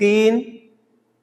3,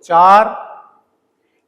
4,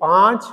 5,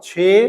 6,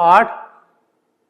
8,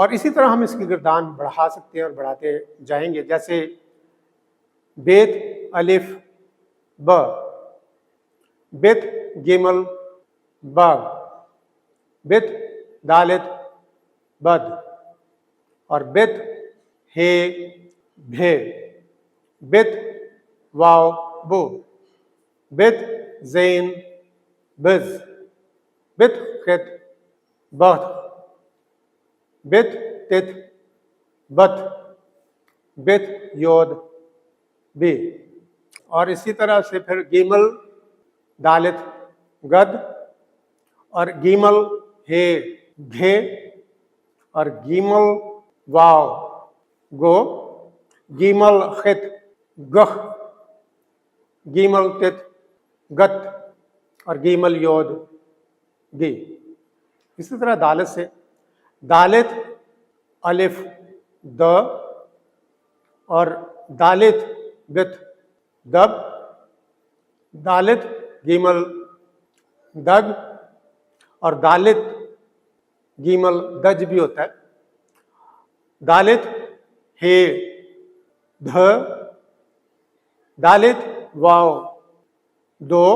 اور اسی طرح ہم اس کی گردان بڑھا سکتے ہیں اور بڑھاتے جائیں گے. جیسے بیت الف ب، بیت گیمل باغ، بیت دالت بد، اور بیت ہے بھے، بیت واو بو، بیت زین بز، بیت خط بت، بیت تت بت، بیت یود بی. اور اسی طرح سے پھر گیمل دالت گد، اور گیمل ہے گھے، اور گیمل واو گو، گیمل خط گخ، گیمل تت گت، اور گیمل یود گی. اسی طرح دالت سے دالت الف د، اور دالت بت دب، دالت گیمل دگ، اور دالت گیمل دج بھی ہوتا ہے. دالت ہے دھ، دالت واو دو،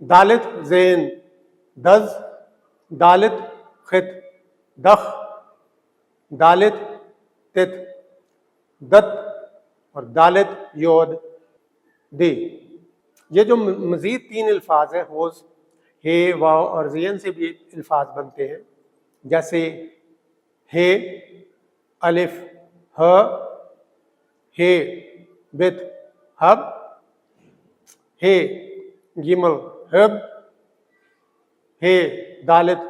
دالت زین دز، دالت خط دخ، دالت تت دت، اور دالت یود دی. یہ جو مزید 3 الفاظ ہیں، ہوز، ہے، واو اور زین سے بھی الفاظ بنتے ہیں. جیسے ہے الف ہ، ہے بت ہب، ہے گیمل ہب، ہے دالت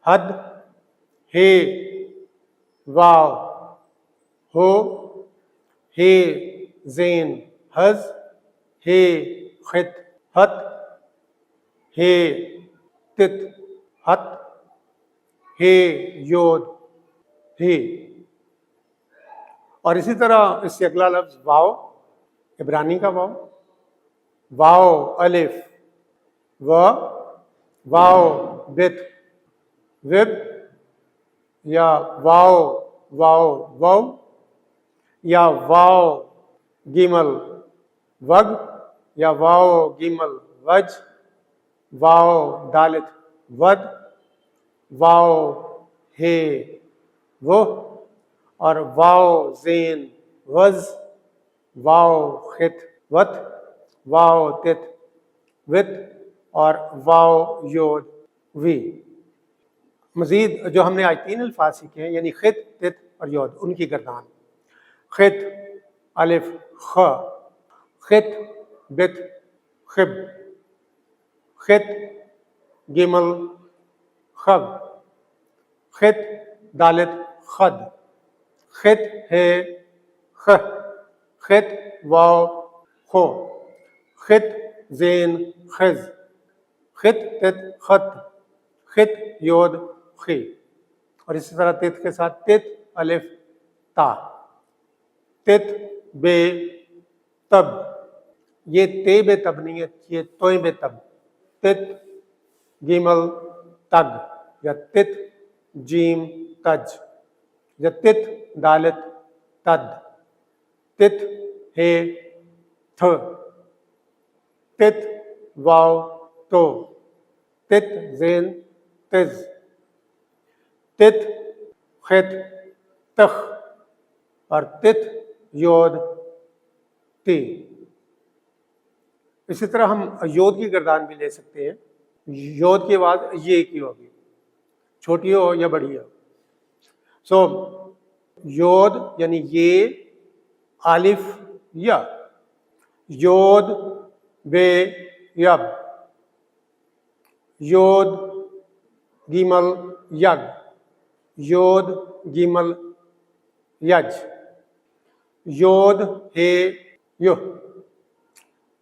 حد، ہے واو ہو، ہے زین حز، ہے خط حت، ہے تت حت، ہے یود ہی. اور اسی طرح اس سے اگلا لفظ واو، عبرانی کا واو، واو الف و، واو بت وب، یا واو واو وو، یا واو گیمل وگ، یا واو گیمل وج، واو دالت ود، واو ہے وہ، اور واو زین وز، واو خط وت، واو تت وت، اور واو یود وی. مزید جو ہم نے آج 3 الفاظ سیکھے ہیں، یعنی خط، تت اور یود، ان کی گردان. خط الف خ، خط بت خب، خط گیمل خب، خط دالت خد، خط ہے خ، خط واو خو، خط زین خز، خط تت خط، خط یود خی. اور اسی طرح تت کے ساتھ تت الف تا، تت بے تب، یہ تے بے تب نہیں ہے، یہ توئیں بے تب، تت گیمل تگ، یا تت جیم تج، یا تت دالت تد، تت ہے تھ، تت واو تو، تت زین تز، تت خط تخ، اور تت یود تی. اسی طرح ہم یود کی گردان بھی لے سکتے ہیں. یود کی آواز یہ کی ہوگی، چھوٹی ہو یا بڑی ہو. سو یود یعنی یہ الف یا، یود بے یب، یود گیمل یگ، یود گیمل یج، یود ہے یو،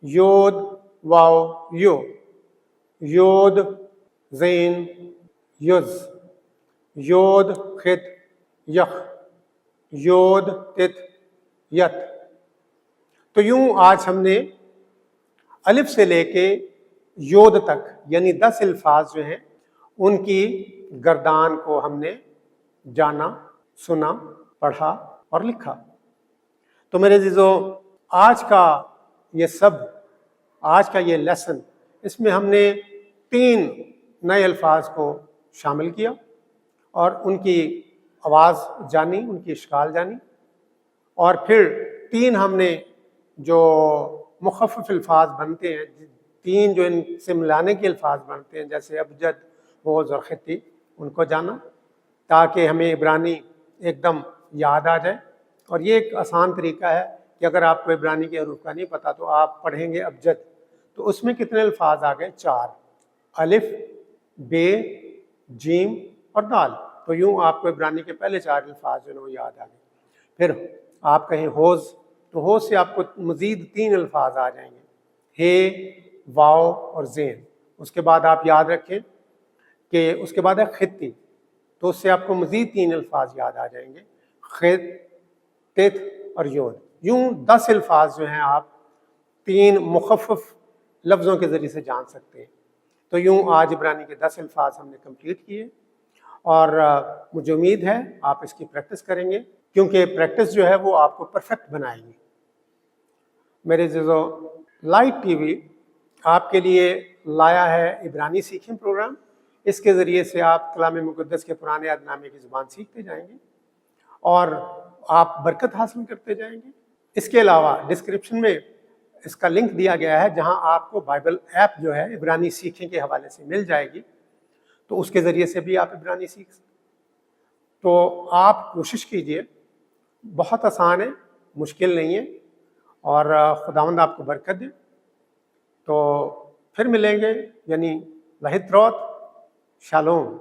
یود واو یو، یود زین یز، یود خط یخ، یود تت یت. تو یوں آج ہم نے الف سے لے کے یود تک، یعنی 10 الفاظ جو ہیں ان کی گردان کو ہم نے جانا، سنا، پڑھا اور لکھا۔ تو میرے عزیزو، آج کا یہ لیسن، اس میں ہم نے 3 نئے الفاظ کو شامل کیا اور ان کی آواز جانی، ان کی اشکال جانی، اور پھر 3 ہم نے جو مخفف الفاظ بنتے ہیں، 3 جو ان سے ملانے کے الفاظ بنتے ہیں جیسے ابجد، ہوز اور خطی، ان کو جانا تاکہ ہمیں عبرانی ایک دم یاد آ جائے۔ اور یہ ایک آسان طریقہ ہے کہ اگر آپ کو عبرانی کے حروف کا نہیں پتہ تو آپ پڑھیں گے ابجد، تو اس میں کتنے الفاظ آ گئے؟ 4، الف، بے، جیم اور دال۔ تو یوں آپ کو عبرانی کے پہلے 4 الفاظ جو ہیں وہ یاد آ گئے۔ پھر آپ کہیں ہوز، تو ہوز سے آپ کو مزید 3 الفاظ آ جائیں گے، ہے، واو اور زین۔ اس کے بعد آپ یاد رکھیں کہ اس کے بعد ہے خطی، تو اس سے آپ کو مزید 3 الفاظ یاد آ جائیں گے، خط، تت اور یود۔ یوں 10 الفاظ جو ہیں آپ 3 مخفف لفظوں کے ذریعے سے جان سکتے ہیں۔ تو یوں آج عبرانی کے 10 الفاظ ہم نے کمپلیٹ کیے، اور مجھے امید ہے آپ اس کی پریکٹس کریں گے، کیونکہ پریکٹس جو ہے وہ آپ کو پرفیکٹ بنائے گی۔ میرے عزیزو، لائٹ ٹی وی آپ کے لیے لایا ہے عبرانی سیکھیں پروگرام۔ اس کے ذریعے سے آپ کلام مقدس کے پرانے عہد نامے کی زبان سیکھتے جائیں گے اور آپ برکت حاصل کرتے جائیں گے۔ اس کے علاوہ ڈسکرپشن میں اس کا لنک دیا گیا ہے جہاں آپ کو بائبل ایپ جو ہے عبرانی سیکھیں کے حوالے سے مل جائے گی، تو اس کے ذریعے سے بھی آپ عبرانی سیکھ سکتے۔ تو آپ کوشش کیجئے، بہت آسان ہے، مشکل نہیں ہے، اور خداوند آپ کو برکت دے۔ تو پھر ملیں گے، یعنی لہتروت، شالوم۔